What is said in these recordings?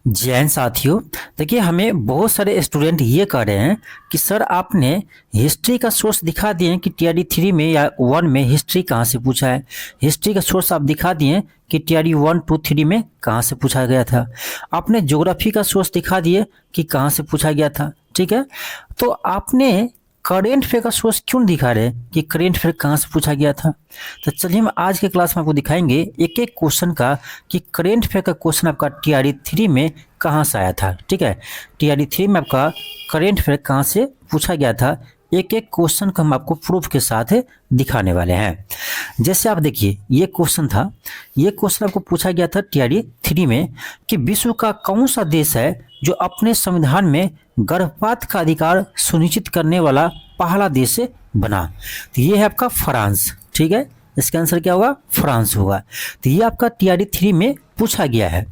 जैन साथियों, देखिए हमें बहुत सारे स्टूडेंट ये कह रहे हैं कि सर आपने हिस्ट्री का सोर्स दिखा दिए कि टीआरडी 3 में या 1 में हिस्ट्री कहाँ से पूछा है। हिस्ट्री का सोर्स आप दिखा दिए कि टीआरडी 1, 2, 3 में कहाँ से पूछा गया था। आपने ज्योग्राफी का सोर्स दिखा दिए कि कहाँ से पूछा गया था। ठीक है, तो आपने करेंट अफेयर का सोर्स क्यों दिखा रहे कि करेंट अफेयर कहाँ से पूछा गया था। तो चलिए हम आज के क्लास में आपको दिखाएंगे एक एक क्वेश्चन का कि करेंट अफेयर का क्वेश्चन आपका टीआरडी 3 में कहाँ से आया था। ठीक है, टीआरडी 3 में आपका करेंट अफेयर कहाँ से पूछा गया था, एक एक क्वेश्चन को हम आपको प्रूफ के साथ दिखाने वाले हैं। जैसे आप देखिए ये क्वेश्चन था, ये क्वेश्चन आपको पूछा गया था टीआरडी 3 में कि विश्व का कौन सा देश है जो अपने संविधान में गर्भपात का अधिकार सुनिश्चित करने वाला पहला देश बना। तो ये है आपका फ्रांस। ठीक है, इसका आंसर क्या होगा, फ्रांस होगा। तो ये आपका टीआरडी 3 में पूछा गया है।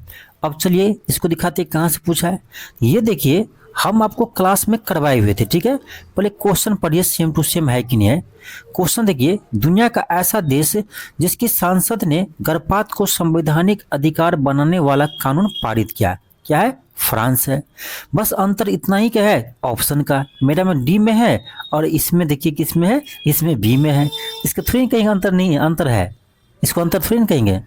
अब चलिए इसको दिखाते हैं कहाँ से पूछा है। ये देखिए हम आपको क्लास में करवाए हुए थे। ठीक है, पहले क्वेश्चन पढ़िए सेम टू सेम है कि नहीं है। क्वेश्चन देखिए, दुनिया का ऐसा देश जिसकी संसद ने गर्भपात को संवैधानिक अधिकार बनाने वाला कानून पारित किया, क्या है, फ्रांस है। बस अंतर इतना ही क्या है ऑप्शन का, मेरा में डी में है और इसमें देखिए किस में है, इसमें बी में है। इसका थोड़ी कहीं अंतर नहीं है, अंतर है, इसको अंतर थोड़ी कहेंगे।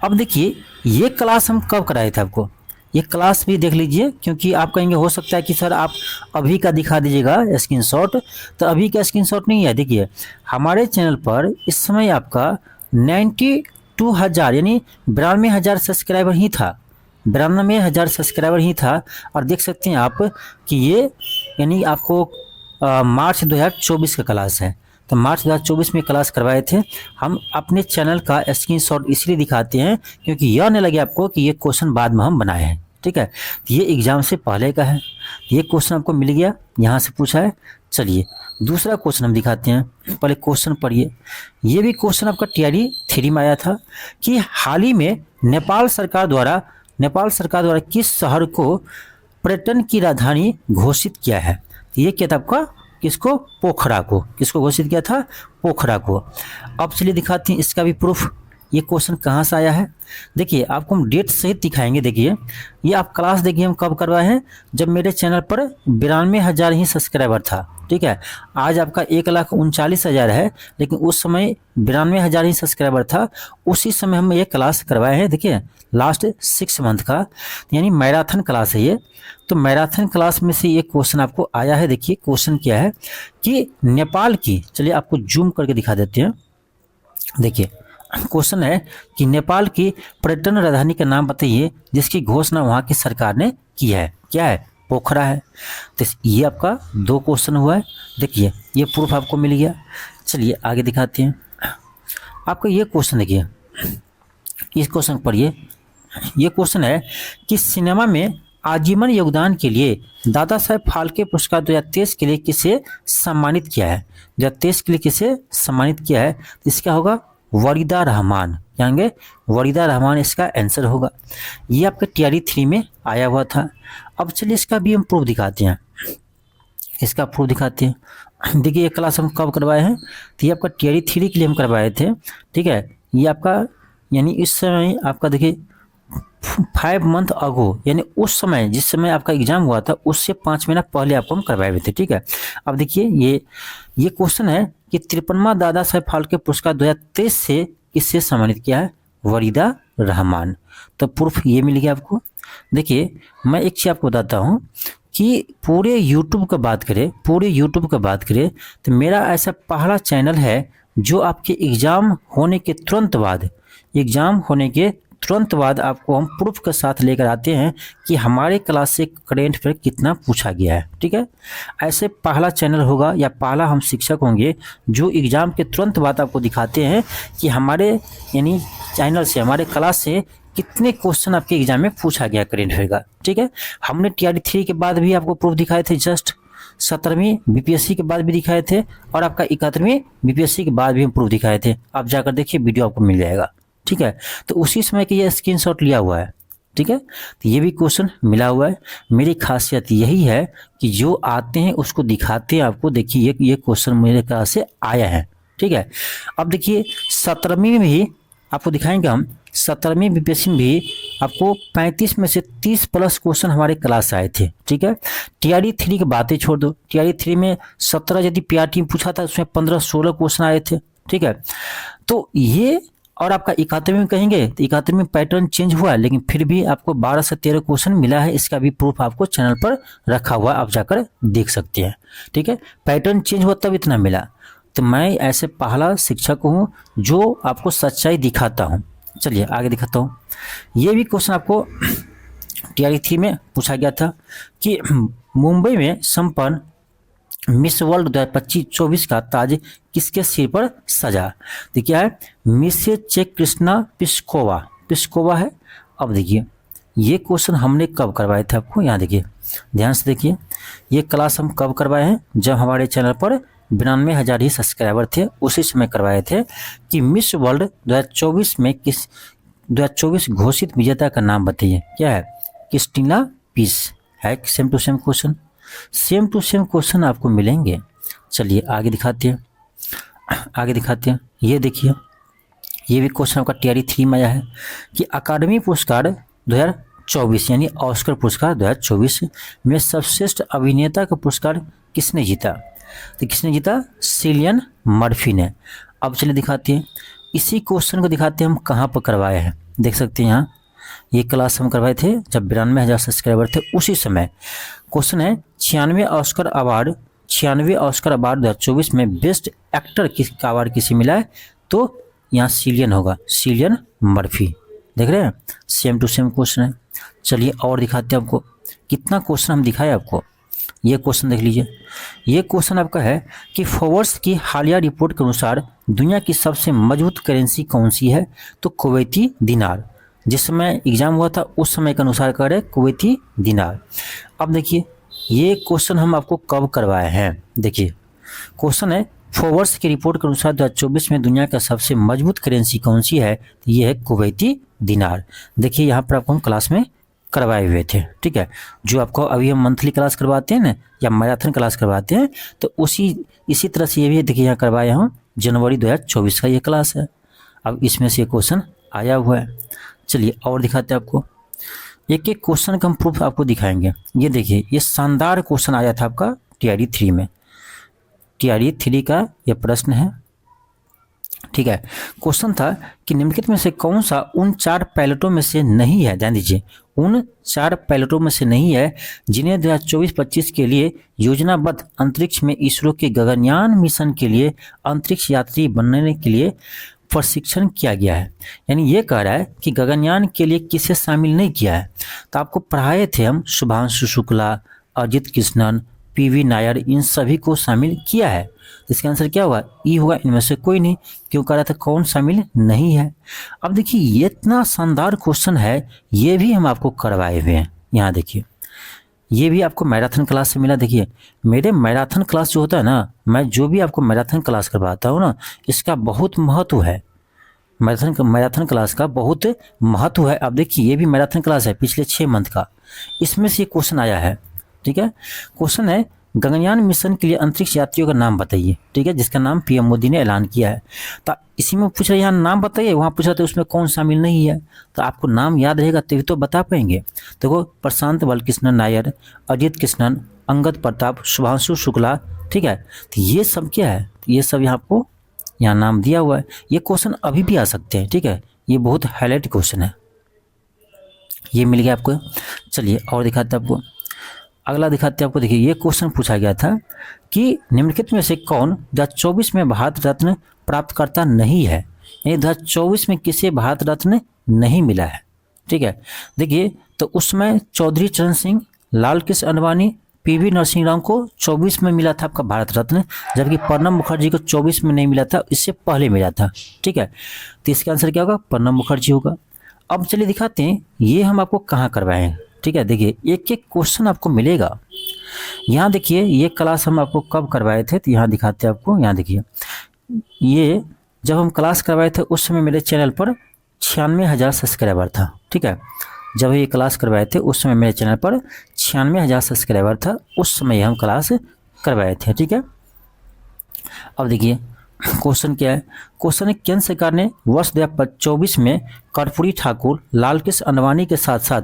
अब देखिए ये क्लास हम कब कराए थे आपको, ये क्लास भी देख लीजिए, क्योंकि आप कहेंगे हो सकता है कि सर आप अभी का दिखा दीजिएगा स्क्रीनशॉट। तो अभी का स्क्रीनशॉट नहीं है। देखिए हमारे चैनल पर इस समय आपका 92,000 यानी 92,000 सब्सक्राइबर ही था, 92,000 सब्सक्राइबर ही था। और देख सकते हैं आप कि ये यानी आपको मार्च 2024 का क्लास है। तो मार्च 2024 में क्लास करवाए थे। हम अपने चैनल का स्क्रीनशॉट इसलिए दिखाते हैं क्योंकि यह नहीं लगे आपको कि ये क्वेश्चन बाद में हम बनाए हैं। ठीक है, तो ये एग्जाम से पहले का है, ये क्वेश्चन आपको मिल गया, यहाँ से पूछा है। चलिए दूसरा क्वेश्चन हम दिखाते हैं, पहले क्वेश्चन पढ़िए। ये भी क्वेश्चन आपका टीआरडी 3 में आया था कि हाल ही में नेपाल सरकार द्वारा किस शहर को पर्यटन की राजधानी घोषित किया है। तो ये क्या था आपका, किसको, पोखरा को। किसको घोषित किया था, पोखरा को। अब चलिए दिखाते हैं इसका भी प्रूफ, ये क्वेश्चन कहाँ से आया है। देखिए आपको हम डेट सहित दिखाएंगे। देखिए ये आप क्लास देखिए हम कब करवाए हैं, जब मेरे चैनल पर 92,000 ही सब्सक्राइबर था। ठीक है, आज आपका 1,39,000 है, लेकिन उस समय 92,000 ही सब्सक्राइबर था। उसी समय हम ये क्लास करवाए हैं। देखिए लास्ट 6 मंथ का, यानी मैराथन क्लास है ये। तो मैराथन क्लास में से ये क्वेश्चन आपको आया है। देखिए क्वेश्चन क्या है कि नेपाल की, चलिए आपको जूम करके दिखा देते हैं। देखिए क्वेश्चन है कि नेपाल की पर्यटन राजधानी का नाम बताइए जिसकी घोषणा वहाँ की सरकार ने की है। क्या है, पोखरा है। तो ये आपका 2 क्वेश्चन हुआ है। देखिए ये प्रूफ आपको मिल गया। चलिए आगे दिखाते हैं। आपका ये क्वेश्चन देखिए, इस क्वेश्चन पढ़िए। ये क्वेश्चन है कि सिनेमा में आजीवन योगदान के लिए दादा साहेब फाल्के पुरस्कार 2023 के लिए किसे सम्मानित किया है। 2023 के लिए किसे सम्मानित किया है, तो इसका होगा वरीदा रहमान। क्या होंगे, वरीदा रहमान इसका आंसर होगा। ये आपके टीआरडी 3 में आया हुआ था। अब चलिए इसका भी हम प्रूफ दिखाते हैं, इसका प्रूफ दिखाते हैं। देखिए ये क्लास हम कब करवाए हैं, तो ये आपका टीआरडी 3 के लिए हम करवाए थे। ठीक है, ये आपका यानी इस समय आपका देखिए 5 मंथ अगो, यानी उस समय जिस समय आपका एग्जाम हुआ था उससे 5 महीना पहले आपको हम करवाए हुए थे। ठीक है, अब देखिए ये क्वेश्चन है कि 53वां दादा साहेब फाल्के पुरस्कार 2023 से किससे सम्मानित किया है, वरीदा रहमान। तो प्रूफ ये मिल गया आपको। देखिए मैं एक चीज़ आपको बताता हूँ कि पूरे यूट्यूब का बात करें तो मेरा ऐसा पहला चैनल है जो आपके एग्ज़ाम होने के तुरंत बाद आपको हम प्रूफ के साथ लेकर आते हैं कि हमारे क्लास से करेंट अफेयर कितना पूछा गया है। ठीक है, ऐसे पहला चैनल होगा या पहला हम शिक्षक होंगे जो एग्ज़ाम के तुरंत बाद आपको दिखाते हैं कि हमारे यानी चैनल से, हमारे क्लास से कितने क्वेश्चन आपके एग्जाम में पूछा गया करेंट अफेयर का। ठीक है, हमने टीआरडी 3 के बाद भी आपको प्रूफ दिखाए थे, जस्ट 17वीं बीपीएससी के बाद भी दिखाए थे और आपका 71वीं बीपीएससी के बाद भी हम प्रूफ दिखाए थे। आप जाकर देखिए, वीडियो आपको मिल जाएगा। ठीक है, तो उसी समय के ये स्क्रीनशॉट लिया हुआ है। ठीक है, तो ये भी क्वेश्चन मिला हुआ है। मेरी खासियत यही है कि जो आते हैं उसको दिखाते हैं आपको। देखिए ये क्वेश्चन मेरे क्लास से आया है। ठीक है, अब देखिए 17वीं में भी आपको दिखाएंगे हम। 17वीं बीपीएससी में भी आपको 35 में से 30 प्लस क्वेश्चन हमारे क्लास आए थे। ठीक है, टीआरई 3 की बातें छोड़ दो, टीआरई 3 में 17 यदि पीआरटी में पूछा था उसमें 15-16 क्वेश्चन आए थे। ठीक है, तो ये और आपका 71वीं में कहेंगे तो 71वीं में पैटर्न चेंज हुआ है, लेकिन फिर भी आपको 12 से 13 क्वेश्चन मिला है। इसका भी प्रूफ आपको चैनल पर रखा हुआ है, आप जाकर देख सकते हैं। ठीक है, पैटर्न चेंज हुआ तब इतना मिला। तो मैं ऐसे पहला शिक्षक हूँ जो आपको सच्चाई दिखाता हूँ। चलिए आगे दिखाता हूँ। ये भी क्वेश्चन आपको टीआरई 3 में पूछा गया था कि मुंबई में संपन्न मिस वर्ल्ड 2025-24 का ताज किसके सिर पर सजा। तो क्या है, मिस चेक कृष्णा पिस्कोवा है। अब देखिए ये क्वेश्चन हमने कब करवाए थे, आपको यहाँ देखिए, ध्यान से देखिए। ये क्लास हम कब करवाए हैं, जब हमारे चैनल पर 92,000 ही सब्सक्राइबर थे, उसी समय करवाए थे कि मिस वर्ल्ड 2024 में 2024 घोषित विजेता का नाम बताइए। क्या है, क्रिस्टीना पीस है। Same to same question, same to same question आपको मिलेंगे। चलिए आगे दिखाते हैं, आगे दिखाते हैं। ये देखिए, ये भी क्वेश्चन आपका टीआरई 3 में आया है कि अकादमी पुरस्कार 2024 यानी ऑस्कर पुरस्कार 2024 में सर्वश्रेष्ठ अभिनेता का पुरस्कार किसने जीता। तो किसने जीता, सिलियन मर्फी ने। अब चलिए दिखाते हैं, इसी क्वेश्चन को दिखाते हैं हम कहाँ पर करवाए हैं। देख सकते हैं यहाँ, ये क्लास हम करवाए थे जब 92,000 सब्सक्राइबर थे, उसी समय क्वेश्चन है 96 ऑस्कर अवार्ड 2024 में बेस्ट एक्टर का अवार्ड किसे मिला है। तो यहाँ सिलियन होगा, सिलियन मर्फी। देख रहे हैं, सेम टू सेम क्वेश्चन है। चलिए और दिखाते हैं आपको, कितना क्वेश्चन हम दिखाए आपको। ये क्वेश्चन देख लीजिए, ये क्वेश्चन आपका है कि फोर्ब्स की हालिया रिपोर्ट के अनुसार दुनिया की सबसे मजबूत करेंसी कौन सी है। तो कुवैती दिनार। जिस समय एग्जाम हुआ था उस समय के अनुसार कर रहे कुवैती दिनार। अब देखिए ये क्वेश्चन हम आपको कब करवाए हैं। देखिए क्वेश्चन है फोर्ब्स की रिपोर्ट के अनुसार 2024 में दुनिया का सबसे मजबूत करेंसी कौन सी है। तो ये है कुवैती दिनार। देखिए यहाँ पर आपको हम क्लास में करवाए हुए थे। ठीक है, जो आपको अभी हम मंथली क्लास करवाते हैं ना, या मैराथन क्लास करवाते हैं, तो इसी तरह से ये भी देखिए यहाँ करवाए हम जनवरी 2024 का ये क्लास है। अब इसमें से क्वेश्चन आया हुआ है। चलिए और दिखाते हैं आपको, एक एक क्वेश्चन का हम प्रूफ आपको दिखाएंगे। ये देखिए, ये शानदार क्वेश्चन आया था आपका टीआरई 3 में। टीआरई 3 का ये प्रश्न है। ठीक है, क्वेश्चन था कि निम्नलिखित में से कौन सा उन 4 पायलटों में से नहीं है। ध्यान दीजिए, उन 4 पायलटों में से नहीं है जिन्हें 2024-25 के लिए योजनाबद्ध अंतरिक्ष में इसरो के गगनयान मिशन के लिए अंतरिक्ष यात्री बनने के लिए प्रशिक्षण किया गया है। यानी ये कह रहा है कि गगनयान के लिए किसे शामिल नहीं किया है। तो आपको पढ़ाए थे हम शुभांशु शुक्ला, अजित कृष्णन, पीवी नायर, इन सभी को शामिल किया है। इसका आंसर क्या होगा, ई होगा। इनमें से कोई नहीं, क्यों कह रहा था कौन शामिल नहीं है। अब देखिए ये इतना शानदार क्वेश्चन है, ये भी हम आपको करवाए हुए हैं। यहाँ देखिए, ये भी आपको मैराथन क्लास से मिला। देखिए मेरे मैराथन क्लास जो होता है ना, मैं जो भी आपको मैराथन क्लास करवाता हूँ ना, इसका बहुत महत्व है। मैराथन क्लास का बहुत महत्व है। अब देखिए ये भी मैराथन क्लास है पिछले 6 मंथ का, इसमें से क्वेश्चन आया है। ठीक है, क्वेश्चन है गगनयान मिशन के लिए अंतरिक्ष यात्रियों का नाम बताइए। ठीक है, जिसका नाम पीएम मोदी ने ऐलान किया है। तो इसी में पूछ रहे यहाँ नाम बताइए, वहाँ पूछ रहे थे उसमें कौन शामिल नहीं है। तो आपको नाम याद रहेगा तभी तो बता पाएंगे। देखो प्रशांत बालकृष्णन नायर, अजित कृष्णन, अंगद प्रताप, शुभांशु शुक्ला। ठीक है, तो ये सब क्या है, ये सब यहाँ आपको यहाँ नाम दिया हुआ है। ये क्वेश्चन अभी भी आ सकते हैं। ठीक है, ये बहुत हाईलाइट क्वेश्चन है। ये मिल गया आपको। चलिए और दिखाते हैं आपको, अगला दिखाते हैं आपको। देखिए ये क्वेश्चन पूछा गया था कि निम्नलिखित में से कौन 2024 में भारत रत्न प्राप्तकर्ता नहीं है। यानी 2024 में किसे भारत रत्न नहीं मिला है। ठीक है, देखिए तो उसमें चौधरी चरण सिंह, लाल कृष्ण अडवाणी, पीवी नरसिंह राव को 24 में मिला था आपका भारत रत्न, जबकि प्रणब मुखर्जी को 24 में नहीं मिला था, इससे पहले मिला था। ठीक है, तो इसका आंसर क्या होगा, प्रणब मुखर्जी होगा। अब चलिए दिखाते हैं ये हम आपको कहाँ करवाए हैं। ठीक है, देखिए एक एक क्वेश्चन आपको मिलेगा। यहाँ देखिए ये क्लास हम आपको कब करवाए थे, तो यहाँ दिखाते हैं आपको। यहाँ देखिए ये जब हम क्लास करवाए थे उस समय मेरे चैनल पर 96,000 सब्सक्राइबर था। ठीक है, जब ये क्लास करवाए थे उस समय मेरे चैनल पर 96,000 सब्सक्राइबर था, उस समय हम क्लास करवाए थे। ठीक है, अब देखिए क्वेश्चन क्या है? क्वेश्चन है केंद्र सरकार ने वर्ष 2024 में कर्पूरी ठाकुर, लालकृष्ण आडवाणी के साथ साथ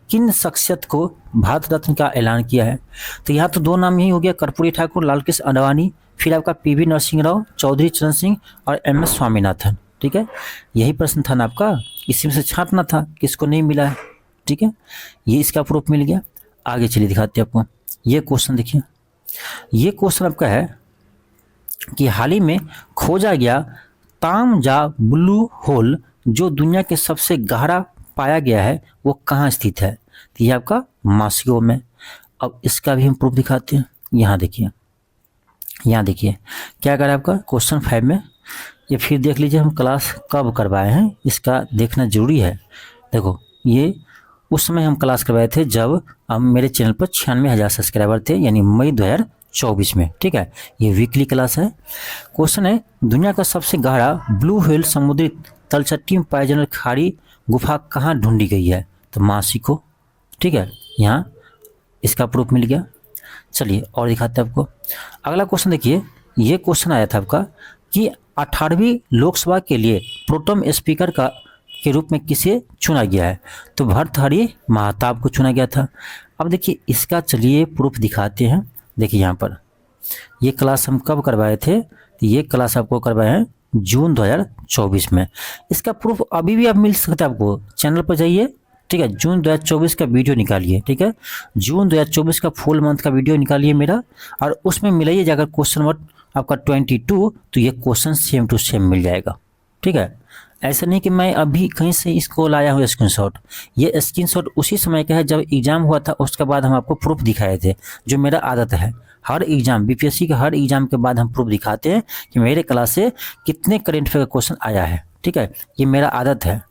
किन शख्सियत को भारत रत्न का ऐलान किया है? तो यहाँ तो दो नाम यही हो गया, कर्पूरी ठाकुर, लालकृष्ण आडवाणी, फिर आपका पीवी नरसिंह राव, चौधरी चरण सिंह और एम एस स्वामीनाथन। ठीक है, यही प्रश्न था ना आपका, इसी में से छांटना था किसको नहीं मिला है। ठीक है, ये इसका प्रूफ मिल गया। आगे चलिए दिखाते हैं आपको। ये क्वेश्चन देखिए, ये क्वेश्चन आपका है कि हाल ही में खोजा गया तामजा ब्लू होल जो दुनिया के सबसे गहरा पाया गया है वो कहाँ स्थित है? तो ये आपका मास्को में। अब इसका भी हम प्रूफ दिखाते हैं। यहाँ देखिए, यहाँ देखिए क्या करा आपका क्वेश्चन 5 में। ये फिर देख लीजिए हम क्लास कब करवाए हैं, इसका देखना जरूरी है। देखो ये उस समय हम क्लास करवाए थे जब हम मेरे चैनल पर 96,000 सब्सक्राइबर थे, यानी मई 2024 में। ठीक है, ये वीकली क्लास है। क्वेश्चन है दुनिया का सबसे गहरा ब्लू व्हेल समुद्री तलछटी में पाए जाने खाड़ी गुफा कहाँ ढूंढी गई है? तो मासिको। ठीक है, यहाँ इसका प्रूफ मिल गया। चलिए और दिखाते हैं आपको। अगला क्वेश्चन देखिए, ये क्वेश्चन आया था आपका कि 18वीं लोकसभा के लिए प्रोटेम स्पीकर के रूप में किसे चुना गया है? तो भर्तृहरि महताब को चुना गया था। अब देखिए इसका चलिए प्रूफ दिखाते हैं। देखिए यहाँ पर ये क्लास हम कब करवाए थे? तो ये क्लास आपको करवाए हैं जून 2024 में। इसका प्रूफ अभी भी आप मिल सकता है आपको, चैनल पर जाइए। ठीक है, जून 2024 का वीडियो निकालिए। ठीक है, जून 2024 का फुल मंथ का वीडियो निकालिए मेरा, और उसमें मिलाइए जाकर क्वेश्चन नंबर आपका 22, तो ये क्वेश्चन सेम टू सेम मिल जाएगा। ठीक है, ऐसा नहीं कि मैं अभी कहीं से इसको लाया हूँ स्क्रीनशॉट। ये स्क्रीनशॉट उसी समय का है जब एग्जाम हुआ था, उसके बाद हम आपको प्रूफ दिखाए थे, जो मेरा आदत है। हर एग्जाम, बीपीएससी के हर एग्जाम के बाद हम प्रूफ दिखाते हैं कि मेरे क्लास से कितने करंट अफेयर का क्वेश्चन आया है। ठीक है, ये मेरा आदत है।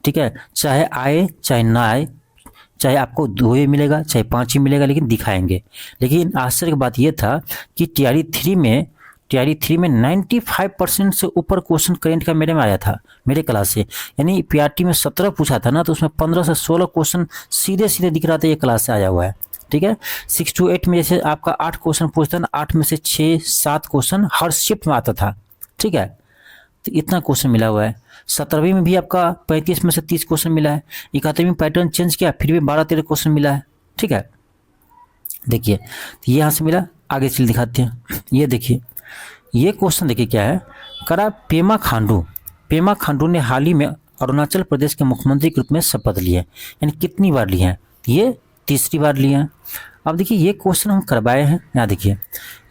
ठीक है, चाहे आए चाहे ना आए, चाहे आपको 2 ही मिलेगा चाहे 5 ही मिलेगा, लेकिन दिखाएंगे। लेकिन आश्चर्य की बात यह था कि टीआरई 3 में 95% से ऊपर क्वेश्चन करेंट का मेरे में आया था, मेरे क्लास से। यानी पीआरटी में 17 पूछा था ना, तो उसमें 15 से 16 क्वेश्चन सीधे सीधे दिख रहा था ये क्लास से आया हुआ है। ठीक है, 6 to 8 में जैसे आपका 8 क्वेश्चन पूछता ना, 8 में से 6-7 क्वेश्चन हर शिफ्ट में आता था। ठीक है, तो इतना क्वेश्चन मिला हुआ है। 17वीं में भी आपका 35 में से 30 क्वेश्चन मिला है। 71वीं पैटर्न चेंज किया, फिर भी 12-13 क्वेश्चन मिला है। ठीक है, देखिए तो यहाँ से मिला। आगे चल दिखाते हैं। ये देखिए, ये क्वेश्चन देखिए क्या है, करा पेमा खांडू ने हाल ही में अरुणाचल प्रदेश के मुख्यमंत्री के रूप में शपथ ली है, यानी कितनी बार लिए हैं? ये तीसरी बार लिए हैं। अब देखिए ये क्वेश्चन हम करवाए हैं, यहाँ देखिए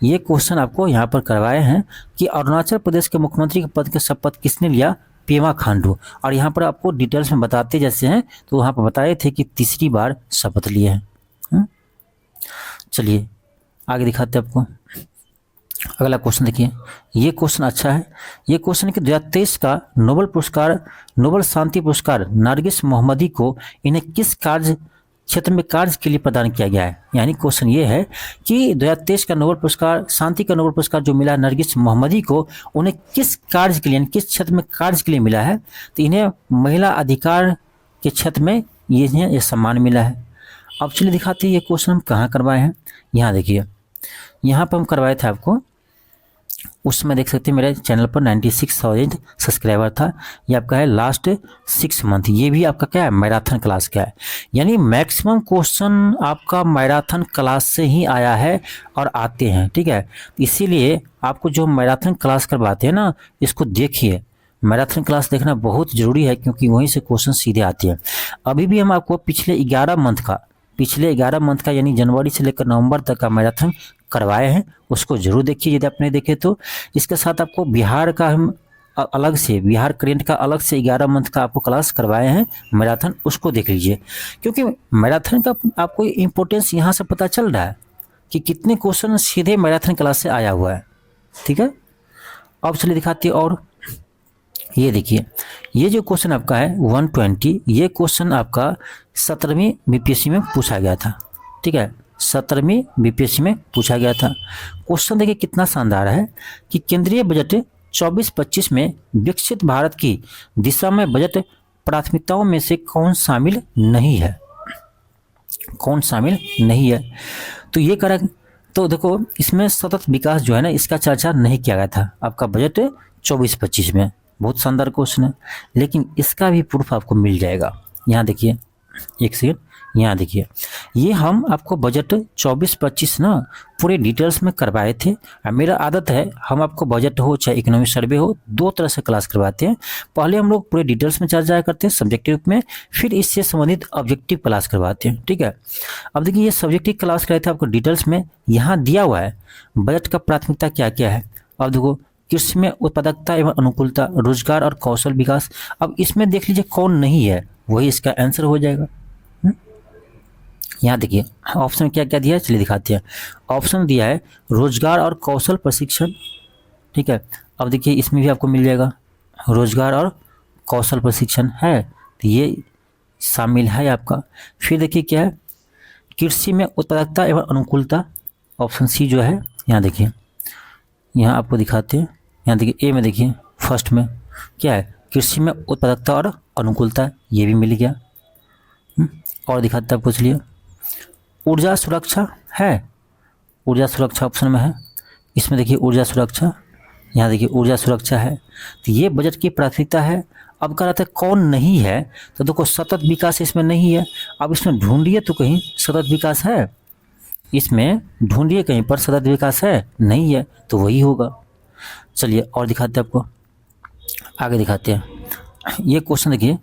ये क्वेश्चन आपको यहाँ पर करवाए हैं कि अरुणाचल प्रदेश के मुख्यमंत्री के पद की शपथ किसने लिया? पेमा खांडू। और यहाँ पर आपको डिटेल्स में बताते जैसे हैं, तो वहाँ पर बताए थे कि तीसरी बार शपथ लिए हैं। चलिए आगे दिखाते हैं आपको। अगला क्वेश्चन देखिए, ये क्वेश्चन अच्छा है। ये क्वेश्चन है कि 2023 का नोबेल शांति पुरस्कार नरगिस मोहम्मदी को इन्हें किस क्षेत्र में कार्य के लिए प्रदान किया गया है? यानी क्वेश्चन ये है कि 2023 का नोबेल पुरस्कार, शांति का नोबेल पुरस्कार जो मिला नरगिस मोहम्मदी को, उन्हें किस कार्य के लिए, किस क्षेत्र में कार्य के लिए मिला है? तो इन्हें महिला अधिकार के क्षेत्र में ये सम्मान मिला है। अब चलिए दिखाते हैं ये क्वेश्चन हम कहाँ करवाए हैं। यहाँ देखिए, यहाँ पर हम करवाए थे आपको, उसमें देख सकते हैं मेरे चैनल पर 96,000 सब्सक्राइबर था। ये आपका है लास्ट 6 मंथ। ये भी आपका क्या है? मैराथन क्लास का है। यानी मैक्सिमम क्वेश्चन आपका मैराथन क्लास से ही आया है और आते हैं। ठीक है, इसीलिए आपको जो मैराथन क्लास करवाते हैं ना, इसको देखिए। मैराथन क्लास देखना बहुत ज़रूरी है, क्योंकि वहीं से क्वेश्चन सीधे आते हैं। अभी भी हम आपको पिछले 11 मंथ का यानी जनवरी से लेकर नवंबर तक का मैराथन करवाए हैं, उसको जरूर देखिए यदि आपने देखे तो। इसके साथ आपको बिहार का हम अलग से, बिहार करेंट का अलग से 11 मंथ का आपको क्लास करवाए हैं मैराथन, उसको देख लीजिए। क्योंकि मैराथन का आपको इम्पोर्टेंस यहाँ से पता चल रहा है कि कितने क्वेश्चन सीधे मैराथन क्लास से आया हुआ है। ठीक है, अब चलिए दिखाते और ये देखिए, ये जो क्वेश्चन आपका है 120, ये क्वेश्चन आपका 17वीं बीपीएससी में पूछा गया था। ठीक है, 17वीं बीपीएससी में पूछा गया था। क्वेश्चन देखिए कितना शानदार है कि केंद्रीय बजट 24-25 में विकसित भारत की दिशा में बजट प्राथमिकताओं में से कौन शामिल नहीं है? तो ये करा तो देखो इसमें सतत विकास जो है ना, इसका चर्चा नहीं किया गया था आपका बजट 24-25 में। बहुत शानदार क्वेश्चन है, लेकिन इसका भी प्रूफ आपको मिल जाएगा। यहाँ देखिए, एक सेकेंड, यहाँ देखिए, ये हम आपको बजट 24-25 ना पूरे डिटेल्स में करवाए थे। और मेरा आदत है, हम आपको बजट हो चाहे इकोनॉमिक सर्वे हो, दो तरह से क्लास करवाते हैं। पहले हम लोग पूरे डिटेल्स में चर्चा करते हैं सब्जेक्टिव में, फिर इससे संबंधित ऑब्जेक्टिव क्लास करवाते हैं, ठीक है। अब देखिए, ये सब्जेक्टिव क्लास कराए थे आपको डिटेल्स में। यहाँ दिया हुआ है बजट का प्राथमिकता क्या क्या है। अब देखो, कृषि में उत्पादकता एवं अनुकूलता, रोजगार और कौशल विकास। अब इसमें देख लीजिए कौन नहीं है, वही इसका आंसर हो जाएगा। यहाँ देखिए ऑप्शन में क्या क्या दिया है, चलिए दिखाते हैं। ऑप्शन दिया है रोजगार और कौशल प्रशिक्षण, ठीक है। अब देखिए इसमें भी आपको मिल जाएगा रोजगार और कौशल प्रशिक्षण है, तो ये शामिल है आपका। फिर देखिए क्या है, कृषि में उत्पादकता एवं अनुकूलता, ऑप्शन सी जो है। यहाँ देखिए, यहाँ आपको दिखाते हैं। यहाँ देखिए ए में देखिए फर्स्ट में क्या है, कृषि में उत्पादकता और अनुकूलता, ये भी मिल गया। और दिखाते हैं, पूछ लिया ऊर्जा सुरक्षा है, ऊर्जा सुरक्षा ऑप्शन में है। इसमें देखिए ऊर्जा सुरक्षा, यहाँ देखिए ऊर्जा सुरक्षा है, तो ये बजट की प्राथमिकता है। अब कह रहा था कौन नहीं है, तो देखो सतत विकास इसमें नहीं है। अब इसमें ढूंढिए तो कहीं सतत विकास है, इसमें ढूंढिए कहीं पर सतत विकास है, नहीं है, तो वही होगा। चलिए और दिखाते हैं आपको, आगे दिखाते हैं। ये क्वेश्चन देखिए,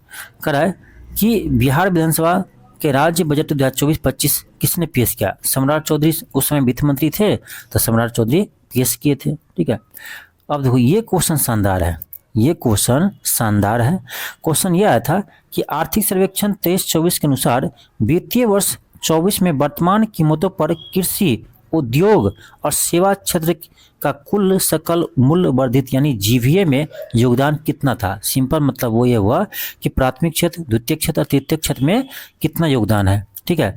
कह रहा है कि बिहार विधानसभा के राज्य बजट 2024-25 किसने पेश किया। सम्राट चौधरी उस समय वित्त मंत्री थे, तो सम्राट चौधरी पेश किए थे, ठीक है। अब देखो ये क्वेश्चन शानदार है, ये क्वेश्चन शानदार है। क्वेश्चन ये आया था कि आर्थिक सर्वेक्षण 23-24 के अनुसार वित्तीय वर्ष 24 में वर्तमान कीमतों पर कृषि, उद्योग और सेवा क्षेत्र का कुल सकल मूल्य वर्धित यानी जीवीए में योगदान कितना था। सिंपल मतलब वो ये हुआ कि प्राथमिक क्षेत्र, द्वितीय क्षेत्र और तृतीय क्षेत्र में कितना योगदान है, ठीक है।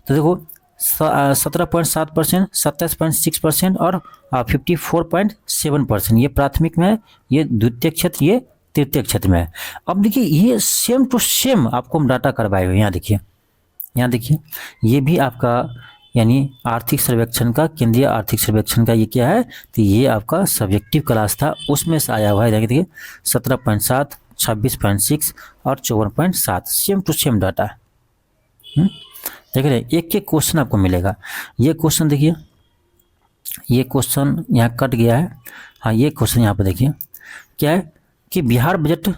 तो देखो 17.7%, 27.6% और 54.7% ये प्राथमिक में है, ये द्वितीय क्षेत्र, ये तृतीय क्षेत्र में है। अब देखिए ये सेम टू सेम आपको हम डाटा करवाए हुए। यहाँ देखिए, यहाँ देखिए, ये भी आपका यानी आर्थिक सर्वेक्षण का, केंद्रीय आर्थिक सर्वेक्षण का ये क्या है, तो ये आपका सब्जेक्टिव क्लास था, उसमें से आया हुआ है। देखिए 17.7, 26.6 और 54.7 सेम टू सेम डाटा है। देख रहे हैं, एक एक क्वेश्चन आपको मिलेगा। ये क्वेश्चन देखिए, ये क्वेश्चन यहाँ कट गया है। हाँ, ये क्वेश्चन यहाँ पर देखिए क्या है कि बिहार बजट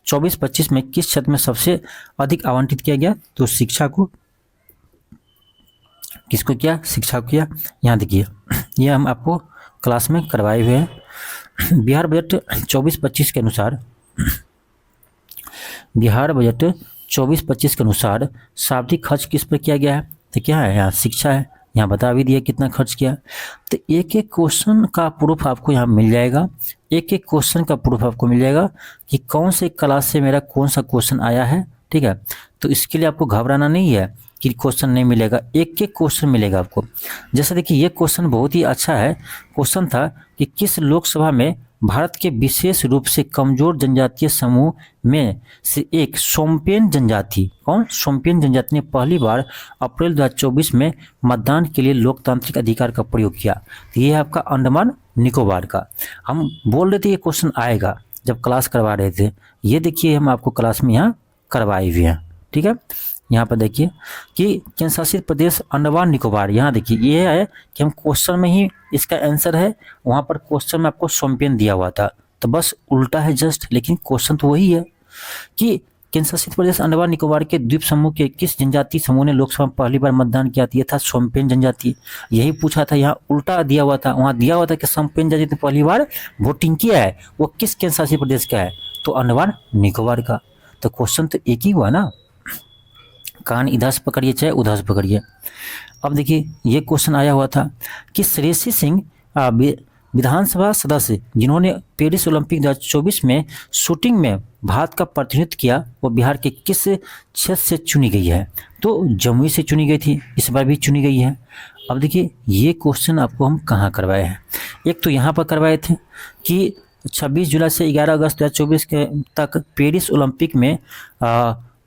24-25 में किस क्षेत्र में सबसे अधिक आवंटित किया गया, तो शिक्षा को। किसको किया, शिक्षा को किया। यहाँ देखिए, ये हम आपको क्लास में करवाए हुए हैं। बिहार बजट 24-25 के अनुसार, बिहार बजट 24-25 के अनुसार शाब्दिक खर्च किस पर किया गया है, तो क्या है, यहाँ शिक्षा है। यहाँ बता भी दिया कितना खर्च किया। तो एक एक क्वेश्चन का प्रूफ आपको यहाँ मिल जाएगा, एक एक क्वेश्चन का प्रूफ आपको मिल जाएगा कि कौन से क्लास से मेरा कौन सा क्वेश्चन आया है, ठीक है। तो इसके लिए आपको घबराना नहीं है कि क्वेश्चन नहीं मिलेगा, एक एक क्वेश्चन मिलेगा आपको। जैसे देखिए ये क्वेश्चन बहुत ही अच्छा है। क्वेश्चन था कि किस लोकसभा में भारत के विशेष रूप से कमजोर जनजातीय समूह में से एक शोम्पेन जनजाति, कौन, शोम्पेन जनजाति ने पहली बार अप्रैल 2024 में मतदान के लिए लोकतांत्रिक अधिकार का प्रयोग किया। तो ये है आपका अंडमान निकोबार का। हम बोल रहे थे ये क्वेश्चन आएगा जब क्लास करवा रहे थे, ये देखिए हम आपको क्लास में यहाँ करवाए हुए हैं, ठीक है। यहाँ पर देखिए कि केंद्र शासित प्रदेश अंडमान निकोबार, यहाँ देखिए ये है कि हम क्वेश्चन में ही इसका आंसर है, वहाँ पर क्वेश्चन में आपको शोम्पेन दिया हुआ था, तो बस उल्टा है जस्ट, लेकिन क्वेश्चन तो वही है कि केंद्र शासित प्रदेश अंडमान निकोबार के द्वीप समूह के किस जनजाति समूह ने लोकसभा में पहली बार मतदान किया, ये था शोम्पेन जनजाति। यही पूछा था, यहाँ उल्टा दिया हुआ था, वहाँ दिया हुआ था कि शोम्पेन जनजाति ने पहली बार वोटिंग किया है, वो किस केंद्र शासित प्रदेश का है, तो अंडमान निकोबार का। तो क्वेश्चन तो एक ही हुआ ना, कान इधर से पकड़िए चाहे उधर से पकड़िए। अब देखिए ये क्वेश्चन आया हुआ था कि श्रेयसी सिंह विधानसभा सदस्य जिन्होंने पेरिस ओलंपिक 2024 में शूटिंग में भारत का प्रतिनिधित्व किया, वो बिहार के किस क्षेत्र से चुनी गई है, तो जमुई से चुनी गई थी, इस बार भी चुनी गई है। अब देखिए ये क्वेश्चन आपको हम कहाँ करवाए हैं, एक तो यहाँ पर करवाए थे कि 26 जुलाई से 11 अगस्त 2024 के तक पेरिस ओलंपिक में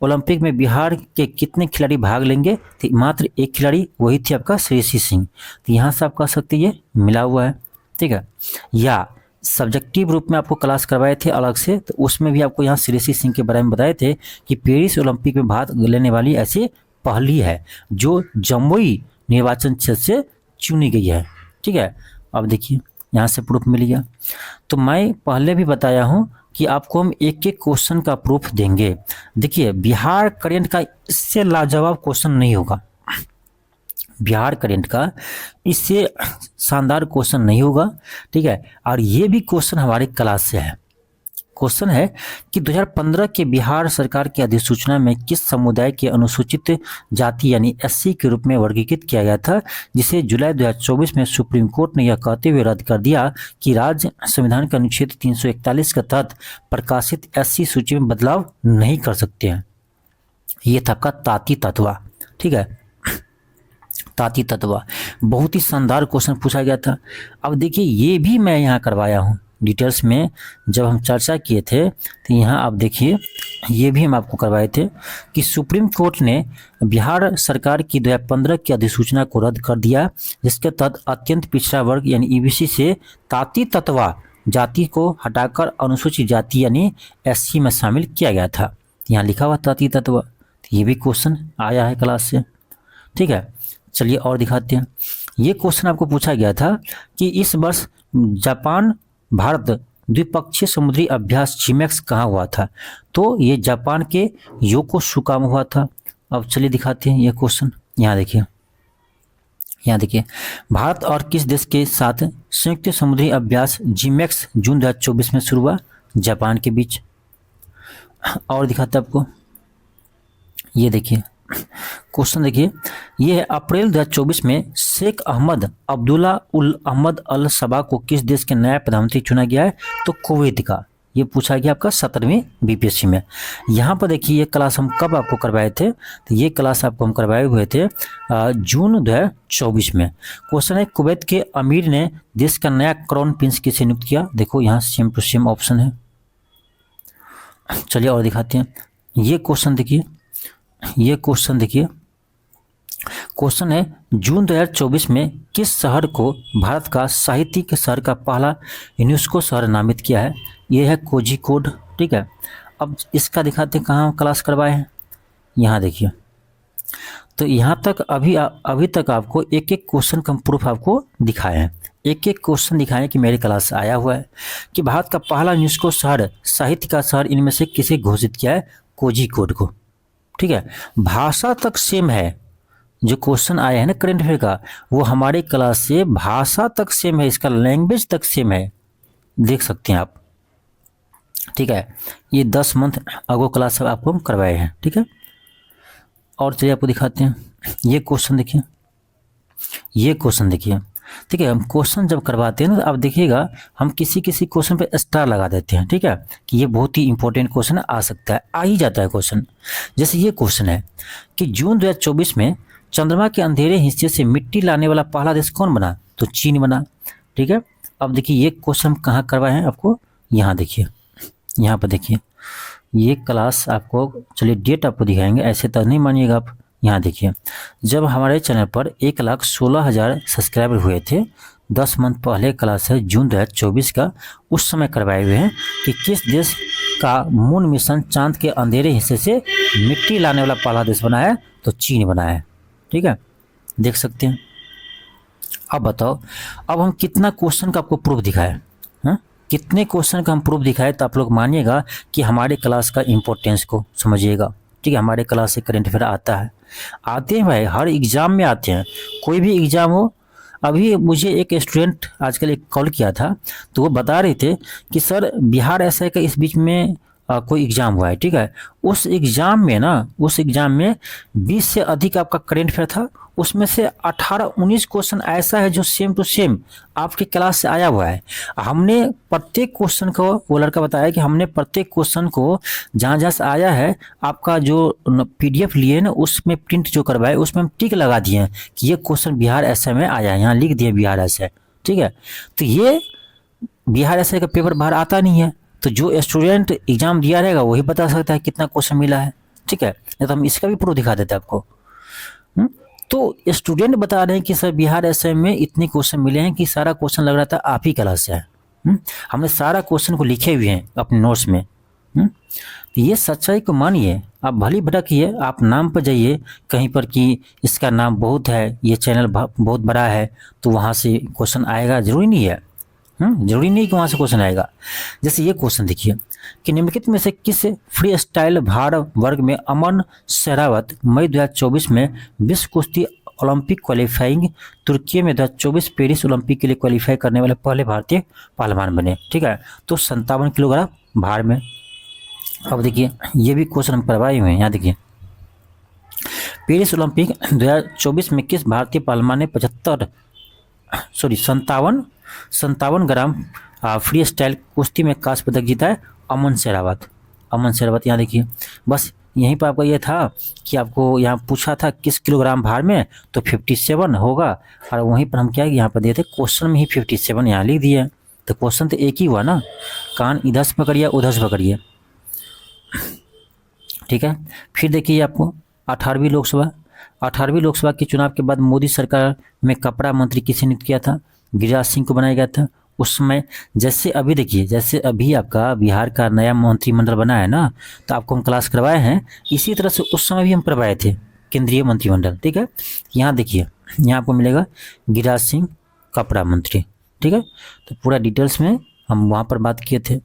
ओलंपिक में बिहार के कितने खिलाड़ी भाग लेंगे? तो मात्र एक खिलाड़ी, वही थी आपका श्रेयसी सिंह। तो यहाँ से आप कह सकते ये मिला हुआ है, ठीक है। या सब्जेक्टिव रूप में आपको क्लास करवाए थे अलग से, तो उसमें भी आपको यहाँ श्रेयसी सिंह के बारे में बताए थे कि पेरिस ओलंपिक में भाग लेने वाली ऐसी पहली है जो जमुई निर्वाचन क्षेत्र से चुनी गई है, ठीक है। अब देखिए यहाँ से प्रूफ मिल गया। तो मैं पहले भी बताया हूँ कि आपको हम एक एक क्वेश्चन का प्रूफ देंगे। देखिए बिहार करेंट का इससे लाजवाब क्वेश्चन नहीं होगा, बिहार करेंट का इससे शानदार क्वेश्चन नहीं होगा, ठीक है। और ये भी क्वेश्चन हमारी क्लास से है। क्वेश्चन है कि 2015 के बिहार सरकार की अधिसूचना में किस समुदाय के अनुसूचित जाति यानी एससी के रूप में वर्गीकृत किया गया था, जिसे जुलाई 2024 में सुप्रीम कोर्ट ने यह कहते हुए रद्द कर दिया कि राज्य संविधान के अनुच्छेद 341 के तहत प्रकाशित एससी सूची में बदलाव नहीं कर सकते हैं। ये था आपका ताती तत्वा, ठीक है, ताती तत्वा। बहुत ही शानदार क्वेश्चन पूछा गया था। अब देखिए ये भी मैं यहाँ करवाया हूँ डिटेल्स में, जब हम चर्चा किए थे तो यहाँ आप देखिए ये भी हम आपको करवाए थे कि सुप्रीम कोर्ट ने बिहार सरकार की 2015 की अधिसूचना को रद्द कर दिया, जिसके तहत अत्यंत पिछड़ा वर्ग यानी ईबीसी से ताती तत्वा जाति को हटाकर अनुसूचित जाति यानी एससी में शामिल किया गया था। यहाँ लिखा हुआ ताती तत्वा, ये भी क्वेश्चन आया है क्लास से, ठीक है। चलिए और दिखाते हैं। ये क्वेश्चन आपको पूछा गया था कि इस वर्ष जापान भारत द्विपक्षीय समुद्री अभ्यास जिमेक्स कहाँ हुआ था? तो ये जापान के योकोसुका में हुआ था। अब चलिए दिखाते हैं ये क्वेश्चन। यहाँ देखिए, यहाँ देखिए, भारत और किस देश के साथ संयुक्त समुद्री अभ्यास जिमेक्स जून 2024 में शुरू हुआ? जापान के बीच। और दिखाते हैं आपको, ये देखिए क्वेश्चन देखिए, ये है अप्रैल 2024 में शेख अहमद अब्दुल्ला उल अहमद अल सबा को किस देश के नया प्रधानमंत्री चुना गया है? तो कुवैत का। ये पूछा गया आपका 17वीं बीपीएससी में। यहाँ पर देखिए ये क्लास हम कब आपको करवाए थे? तो ये क्लास आपको हम करवाए हुए थे जून 2024 में। क्वेश्चन है कुवैत के अमीर ने देश का नया क्राउन प्रिंस किसे नियुक्त किया? देखो यहाँ सेम टू सेम ऑप्शन है। चलिए और दिखाते हैं। ये क्वेश्चन देखिए, ये क्वेश्चन देखिए, क्वेश्चन है जून 2024 में किस शहर को भारत का साहित्यिक शहर का पहला यूनेस्को शहर नामित किया है? ये है कोझिकोड, ठीक है। अब इसका दिखाते हैं कहाँ क्लास करवाए हैं। यहाँ देखिए, तो यहाँ तक अभी तक आपको एक एक क्वेश्चन का प्रूफ आपको दिखाए हैं, एक एक क्वेश्चन दिखाएं कि मेरे क्लास से आया हुआ है कि भारत का पहला यूनेस्को शहर साहित्य का शहर इनमें से किसे घोषित किया है? कोझिकोड को, ठीक है। भाषा तक सेम है, जो क्वेश्चन आया है ना करंट अफेयर का, वो हमारे क्लास से भाषा तक सेम है, इसका लैंग्वेज तक सेम है, देख सकते हैं आप, ठीक है। ये 10 मंथ अगो क्लास आपको हम करवाए हैं, ठीक है। और चलिए आपको दिखाते हैं। ये क्वेश्चन देखिए, ये क्वेश्चन देखिए, ठीक है। हम क्वेश्चन जब करवाते हैं ना, तो आप देखिएगा हम किसी किसी क्वेश्चन पे स्टार लगा देते हैं, ठीक है, कि ये बहुत ही इंपॉर्टेंट क्वेश्चन आ सकता है, आ ही जाता है क्वेश्चन। जैसे ये क्वेश्चन है कि जून 2024 में चंद्रमा के अंधेरे हिस्से से मिट्टी लाने वाला पहला देश कौन बना? तो चीन बना, ठीक है। अब देखिए ये क्वेश्चन कहाँ करवाए हैं आपको, यहाँ देखिए, यहाँ पर देखिए ये क्लास आपको, चलिए डेट आपको दिखाएंगे, ऐसे तो नहीं मानिएगा आप। यहाँ देखिए, जब हमारे चैनल पर 1,16,000 सब्सक्राइबर हुए थे, 10 मंथ पहले क्लास है जून 2024 का, उस समय करवाए हुए हैं कि किस देश का मून मिशन चांद के अंधेरे हिस्से से मिट्टी लाने वाला पहला देश बना है? तो चीन बना है, ठीक है, देख सकते हैं। अब बताओ, अब हम कितना क्वेश्चन का आपको प्रूफ दिखाए, हाँ, कितने क्वेश्चन का हम प्रूफ दिखाए, तो आप लोग मानिएगा कि हमारे क्लास का इम्पोर्टेंस को समझिएगा, ठीक है। हमारे क्लास से करंट अफेयर आता है, आते हैं भाई, हर एग्ज़ाम में आते हैं, कोई भी एग्ज़ाम हो। अभी मुझे एक स्टूडेंट आजकल एक कॉल किया था, तो वो बता रहे थे कि सर बिहार एसआई का इस बीच में कोई एग्ज़ाम हुआ है, ठीक है। उस एग्ज़ाम में ना, उस एग्ज़ाम में 20 से अधिक आपका करंट अफेयर था, उसमें से 18-19 क्वेश्चन ऐसा है जो सेम टू सेम आपके क्लास से आया हुआ है। हमने प्रत्येक क्वेश्चन को, वो लड़का बताया कि हमने प्रत्येक क्वेश्चन को जहाँ जहाँ से आया है आपका जो PDF लिए ना, उसमें प्रिंट जो करवाए उसमें हम टिक लगा दिए हैं कि ये क्वेश्चन बिहार एसआई में आया है, यहाँ लिख दिए बिहार एसआई, ठीक है। तो ये बिहार एसआई का पेपर बाहर आता नहीं है, तो जो स्टूडेंट एग्जाम दिया रहेगा वही बता सकता है कितना क्वेश्चन मिला है, ठीक है, नहीं तो हम इसका भी प्रूफ दिखा देते आपको। तो स्टूडेंट बता रहे हैं कि सर बिहार एसएम में इतने क्वेश्चन मिले हैं कि सारा क्वेश्चन लग रहा था आप ही क्लास से है। हमने सारा क्वेश्चन को लिखे हुए हैं अपने नोट्स में। तो ये सच्चाई को मानिए, आप भली भटकिए, आप नाम पर जाइए कहीं पर कि इसका नाम बहुत है, ये चैनल बहुत बड़ा है, तो वहाँ से क्वेश्चन आएगा, जरूरी नहीं है। जरूरी नहीं कि वहाँ से क्वेश्चन आएगा। जैसे ये क्वेश्चन देखिए कि निम्नलिखित में से किस फ्री स्टाइल भार वर्ग में अमन शेरावत मई 2024 में विश्व कुश्ती ओलंपिक क्वालिफाइंग तुर्की में 2024 पेरिस ओलंपिक के लिए क्वालिफाई करने वाले पहले भारतीय पहलवान बने। ठीक है, तो 57 किलोग्राम भार में। अब देखिए ये भी क्वेश्चन हम करवाए हुए हैं, यहाँ देखिए पेरिस ओलंपिक 2024 में किस भारतीय पहलवान ने 57 ग्राम फ्री स्टाइल कुश्ती में कांस्य पदक जीता है? अमन शेरावत। अमन शेरावत, यहाँ देखिए बस यहीं पर आपका ये था कि आपको यहाँ पूछा था किस किलोग्राम भार में, तो 57 होगा, और वहीं पर हम क्या यहाँ पर दिए थे क्वेश्चन में ही 57 यहाँ लिख दिए। तो क्वेश्चन तो एक ही हुआ ना, कान इधर से पकड़िए उधर से पकड़िए। ठीक है, फिर देखिए आपको 18वीं लोकसभा के चुनाव के बाद मोदी सरकार में कपड़ा मंत्री किसे नियुक्त किया था? गिरिराज सिंह को बनाया गया था। उस समय जैसे अभी देखिए, जैसे अभी आपका बिहार का नया मंत्रिमंडल बना है ना, तो आपको हम क्लास करवाए हैं, इसी तरह से उस समय भी हम करवाए थे केंद्रीय मंत्रिमंडल। ठीक है, यहाँ देखिए, यहाँ आपको मिलेगा गिरिराज सिंह कपड़ा मंत्री। ठीक है, तो पूरा डिटेल्स में हम वहाँ पर बात किए थे।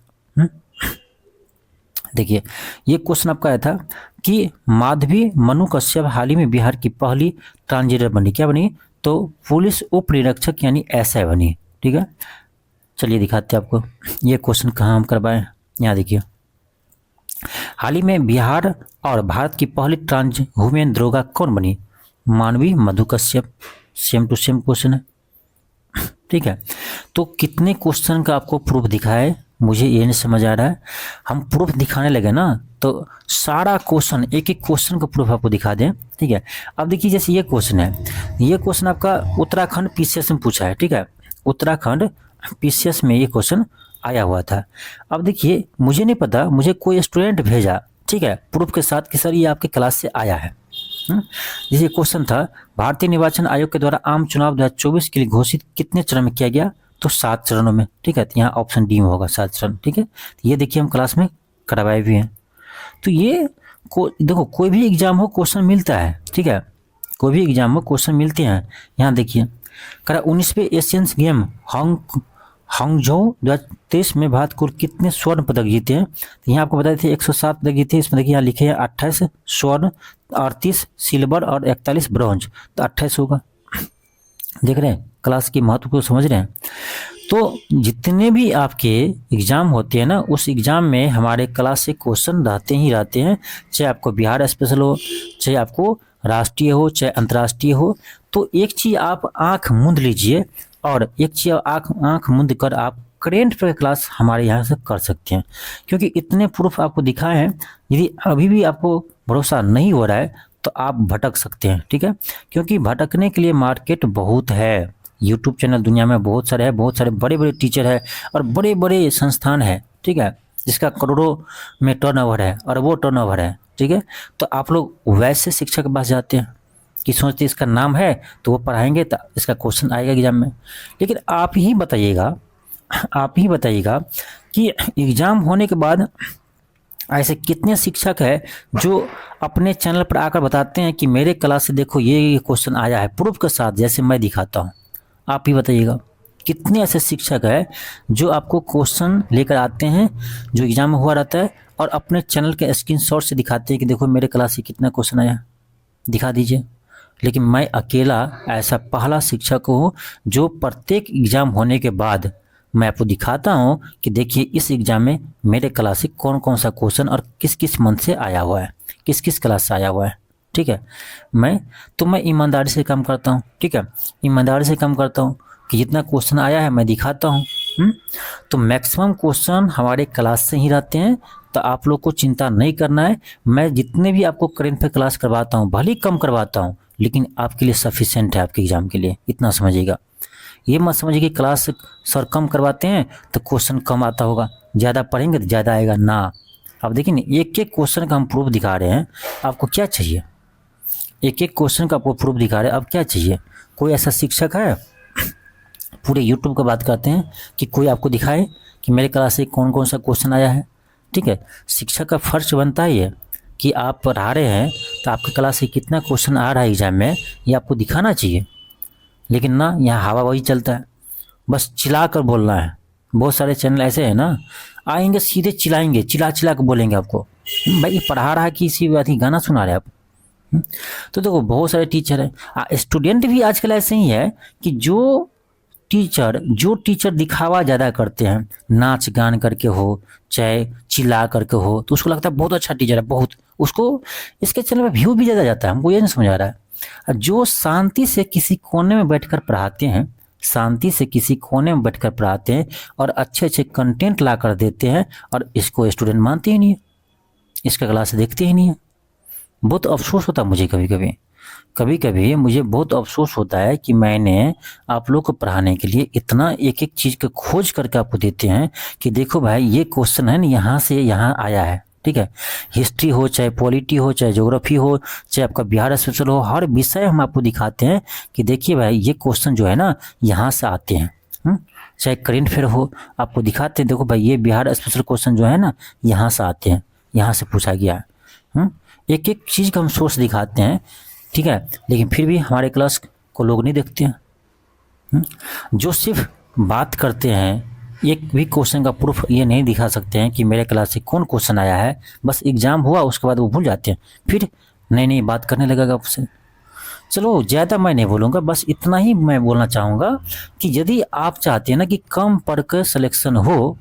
देखिए ये क्वेश्चन आपका आया था कि माधवी मनु कश्यप हाल ही में बिहार की पहली ट्रांसजेंडर बनी, क्या बनी? तो पुलिस उप निरीक्षक यानी एसआई बनी। ठीक है, चलिए दिखाते हैं आपको ये क्वेश्चन कहाँ हम करवाएं। यहाँ देखिए, हाल ही में बिहार और भारत की पहली ट्रांस वुमेन दरोगा कौन बनी? Manvi Madhu Kashyap. Same to same question है। ठीक है, तो कितने क्वेश्चन का आपको प्रूफ दिखाए मुझे ये नहीं समझ आ रहा है। हम प्रूफ दिखाने लगे ना तो सारा क्वेश्चन, एक एक क्वेश्चन का प्रूफ आपको दिखा दें। ठीक है, अब देखिए जैसे ये क्वेश्चन है, ये क्वेश्चन आपका उत्तराखंड पीसीएस में पूछा है। ठीक है, उत्तराखंड पीसीएस में ये क्वेश्चन आया हुआ था। अब देखिए मुझे नहीं पता, मुझे कोई स्टूडेंट भेजा, ठीक है, प्रूफ के साथ कि सर ये आपके क्लास से आया है। जैसे क्वेश्चन था, भारतीय निर्वाचन आयोग के द्वारा आम चुनाव 2024 के लिए घोषित कितने चरण में किया गया? तो 7 चरणों में। ठीक है, तो यहाँ ऑप्शन डी में होगा 7 चरण। ठीक है, तो ये देखिए हम क्लास में करवाए भी हैं। तो ये देखो कोई भी एग्जाम हो क्वेश्चन मिलता है। ठीक है, कोई भी एग्जाम हो क्वेश्चन मिलते हैं। यहाँ देखिए करा 19वें एशियन गेम हांगझो 2023 में भारत कुल कितने स्वर्ण पदक जीते हैं? तो यहाँ आपको बता देते 107 पदक जीते। इसमें देखिए यहाँ लिखे हैं 28 स्वर्ण, 38 सिल्वर और 41 ब्रॉन्ज, तो 28 होगा। देख रहे हैं क्लास की महत्व को समझ रहे हैं। तो जितने भी आपके एग्जाम होते हैं ना, उस एग्जाम में हमारे क्लास से क्वेश्चन रहते ही रहते हैं, चाहे आपको बिहार स्पेशल हो, चाहे आपको राष्ट्रीय हो, चाहे अंतर्राष्ट्रीय हो। तो एक चीज़ आप आंख मूंद लीजिए और एक चीज़ आंख मूंद कर आप करेंट पे क्लास हमारे यहाँ से कर सकते हैं, क्योंकि इतने प्रूफ आपको दिखाए हैं। यदि अभी भी आपको भरोसा नहीं हो रहा है तो आप भटक सकते हैं। ठीक है, क्योंकि भटकने के लिए मार्केट बहुत है। यूट्यूब चैनल दुनिया में बहुत सारे हैं, बहुत सारे बड़े बड़े टीचर है और बड़े बड़े संस्थान है। ठीक है, जिसका करोड़ों में टर्नओवर है और वो टर्नओवर है। ठीक है, तो आप लोग वैसे शिक्षक के पास जाते हैं कि सोचते इसका नाम है तो वो पढ़ाएंगे तो इसका क्वेश्चन आएगा एग्जाम में। लेकिन आप ही बताइएगा कि एग्जाम होने के बाद ऐसे कितने शिक्षक है जो अपने चैनल पर आकर बताते हैं कि मेरे क्लास से देखो ये क्वेश्चन आया है प्रूफ के साथ, जैसे मैं दिखाता हूँ। आप ही बताइएगा कितने ऐसे शिक्षक है जो आपको क्वेश्चन लेकर आते हैं जो एग्जाम में हुआ रहता है और अपने चैनल के स्क्रीनशॉट से दिखाते हैं कि देखो मेरे क्लास से कितना क्वेश्चन आया, दिखा दीजिए। लेकिन मैं अकेला ऐसा पहला शिक्षक हूँ जो प्रत्येक एग्जाम होने के बाद मैं आपको दिखाता हूँ कि देखिए इस एग्जाम में मेरे क्लास से कौन कौन सा क्वेश्चन और किस किस मंथ से आया हुआ है, किस किस क्लास से आया हुआ है। ठीक है, मैं ईमानदारी से काम करता हूँ। ठीक है, ईमानदारी से काम करता हूँ कि जितना क्वेश्चन आया है मैं दिखाता हूँ। तो मैक्सिमम क्वेश्चन हमारे क्लास से ही रहते हैं, तो आप लोग को चिंता नहीं करना है। मैं जितने भी आपको करेंट पे क्लास करवाता हूँ, भले ही कम करवाता हूँ, लेकिन आपके लिए सफिशिएंट है, आपके एग्जाम के लिए। इतना समझिएगा, ये मत समझिए कि क्लास सर कम करवाते हैं तो क्वेश्चन कम आता होगा, ज़्यादा पढ़ेंगे तो ज़्यादा आएगा ना। अब देखिए ना, एक एक क्वेश्चन का हम प्रूफ दिखा रहे हैं, आपको क्या चाहिए? एक एक क्वेश्चन का आपको प्रूफ दिखा रहे हैं, अब क्या चाहिए? कोई ऐसा शिक्षक है, पूरे यूट्यूब का बात करते हैं, कि कोई आपको दिखाए कि मेरे क्लास से कौन कौन सा क्वेश्चन आया है? ठीक है, शिक्षक का फर्ज बनता है ये कि आप पढ़ा रहे हैं तो आपके क्लास से कितना क्वेश्चन आ रहा है एग्जाम में, ये आपको दिखाना चाहिए। लेकिन ना, यहाँ हवाबाजी चलता है, बस चिल्ला कर बोलना है। बहुत सारे चैनल ऐसे हैं ना, आएंगे सीधे चिल्लाएंगे, चिल्ला चिल्ला कर बोलेंगे आपको, भाई ये पढ़ा रहा है कि इसी बात ही गाना सुना रहे आप? तो देखो, बहुत सारे टीचर हैं, स्टूडेंट भी आजकल ऐसे ही है कि जो टीचर दिखावा ज़्यादा करते हैं, नाच गान करके हो चाहे चिल्ला करके हो, तो उसको लगता है बहुत अच्छा टीचर है, बहुत, उसको इसके चैनल में व्यू भी ज़्यादा जाता है। हमको ये नहीं समझ आ रहा है। जो शांति से किसी कोने में बैठकर पढ़ाते हैं, शांति से किसी कोने में बैठकर पढ़ाते हैं और अच्छे अच्छे कंटेंट ला कर देते हैं, और इसको स्टूडेंट मानते ही नहीं है, इसका क्लास देखते ही नहीं है। बहुत अफसोस होता है मुझे, कभी कभी मुझे बहुत अफसोस होता है कि मैंने आप लोग को पढ़ाने के लिए इतना एक एक चीज़ का खोज करके आपको देते हैं कि देखो भाई, ये क्वेश्चन है ना, यहाँ से यहाँ आया है। ठीक है, हिस्ट्री हो चाहे पॉलिटी हो चाहे ज्योग्राफी हो चाहे आपका बिहार स्पेशल हो, हर विषय हम आपको दिखाते हैं कि देखिए भाई, ये क्वेश्चन जो है ना यहाँ से आते हैं। चाहे करेंट अफेयर हो, आपको दिखाते हैं, देखो भाई ये बिहार स्पेशल क्वेश्चन जो है ना यहाँ से आते हैं, यहाँ से पूछा गया है। एक एक चीज़ का हम सोर्स दिखाते हैं। ठीक है, लेकिन फिर भी हमारे क्लास को लोग नहीं देखते हैं। जो सिर्फ बात करते हैं, एक भी क्वेश्चन का प्रूफ ये नहीं दिखा सकते हैं कि मेरे क्लास से कौन क्वेश्चन आया है। बस एग्ज़ाम हुआ उसके बाद वो भूल जाते हैं, फिर नई नई बात करने लगेगा आपसे। चलो, ज़्यादा मैं नहीं बोलूँगा, बस इतना ही मैं बोलना चाहूँगा कि यदि आप चाहते हैं ना कि कम पढ़ कर सिलेक्शन हो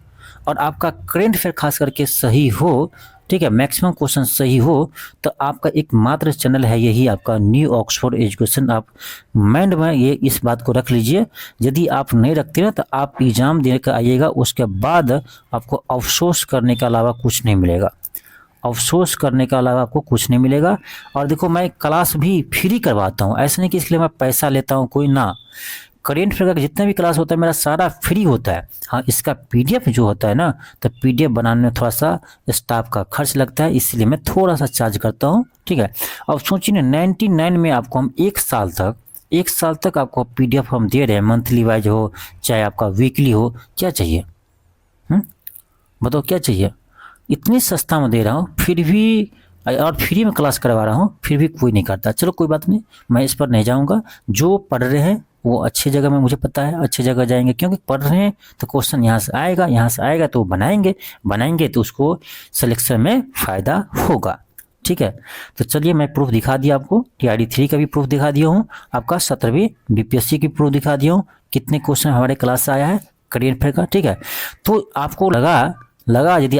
और आपका करेंट अफेयर खास करके सही हो, ठीक है, मैक्सिमम क्वेश्चन सही हो, तो आपका एक मात्र चैनल है यही, आपका न्यू ऑक्सफोर्ड एजुकेशन। आप माइंड में ये इस बात को रख लीजिए। यदि आप नहीं रखते ना, तो आप एग्ज़ाम देने का आइएगा, उसके बाद आपको अफसोस करने के अलावा कुछ नहीं मिलेगा, अफसोस करने के अलावा आपको कुछ नहीं मिलेगा। और देखो, मैं क्लास भी फ्री करवाता हूँ, ऐसा नहीं कि इसलिए मैं पैसा लेता हूँ कोई ना। करेंट अफेयर का जितना भी क्लास होता है मेरा सारा फ्री होता है। हाँ, इसका पीडीएफ जो होता है ना, तो पीडीएफ बनाने में थोड़ा सा स्टाफ का खर्च लगता है, इसलिए मैं थोड़ा सा चार्ज करता हूँ। ठीक है, अब सोचिए ना, 99 में आपको हम एक साल तक आपको पीडीएफ हम दे रहे हैं, मंथली वाइज हो चाहे आपका वीकली हो। क्या चाहिए? बताओ क्या चाहिए? इतनी सस्ता में दे रहा हूँ, फिर भी, और फ्री में क्लास करवा रहा हूँ, फिर भी कोई नहीं करता। चलो कोई बात नहीं, मैं इस पर नहीं जाऊँगा। जो पढ़ रहे हैं वो अच्छी जगह में, मुझे पता है अच्छी जगह जाएंगे, क्योंकि पढ़ रहे हैं तो क्वेश्चन यहाँ से आएगा तो वो बनाएंगे तो उसको सिलेक्शन में फ़ायदा होगा। ठीक है, तो चलिए, मैं प्रूफ दिखा दिया आपको, TRD 3 का भी प्रूफ दिखा दिया हूँ, आपका 17वीं BPSC की प्रूफ दिखा दिया हूँ, कितने क्वेश्चन हमारे क्लास से आया है करेंट अफेयर का। ठीक है, तो आपको लगा यदि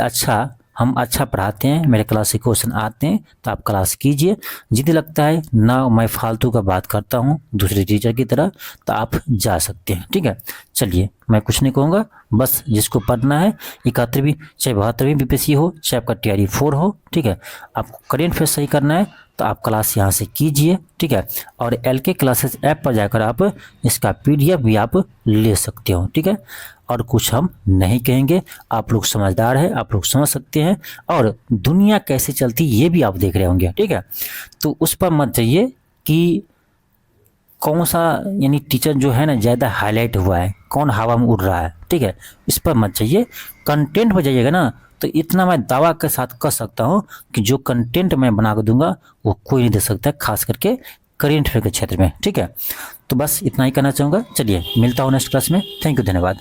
हम अच्छा पढ़ाते हैं, मेरे क्लास से क्वेश्चन आते हैं, तो आप क्लास कीजिए। यदि लगता है ना मैं फालतू का बात करता हूँ दूसरे टीचर की तरह, तो आप जा सकते हैं। ठीक है, चलिए, मैं कुछ नहीं कहूँगा, बस जिसको पढ़ना है 71वीं चाहे 72वीं BPSC हो चाहे आपका TRD 4 हो, ठीक है, आपको करेंट अफेयर सही करना है तो आप क्लास यहाँ से कीजिए। ठीक है, और LK क्लासेस ऐप पर जाकर आप इसका PDF भी आप ले सकते हो। ठीक है, और कुछ हम नहीं कहेंगे, आप लोग समझदार हैं, आप लोग समझ सकते हैं, और दुनिया कैसे चलती ये भी आप देख रहे होंगे। ठीक है, तो उस पर मत जाइए कि कौन सा यानी टीचर जो है ना ज़्यादा हाईलाइट हुआ है, कौन हवा में उड़ रहा है। ठीक है, इस पर मत जाइए, कंटेंट पर जाइएगा ना, तो इतना मैं दावा के साथ कह सकता हूँ कि जो कंटेंट मैं बना कर दूंगा वो कोई नहीं दे सकता, खास करके करेंट अफेयर के क्षेत्र में। ठीक है, तो बस इतना ही कहना चाहूँगा। चलिए, मिलता हूँ नेक्स्ट क्लास में। थैंक यू, धन्यवाद।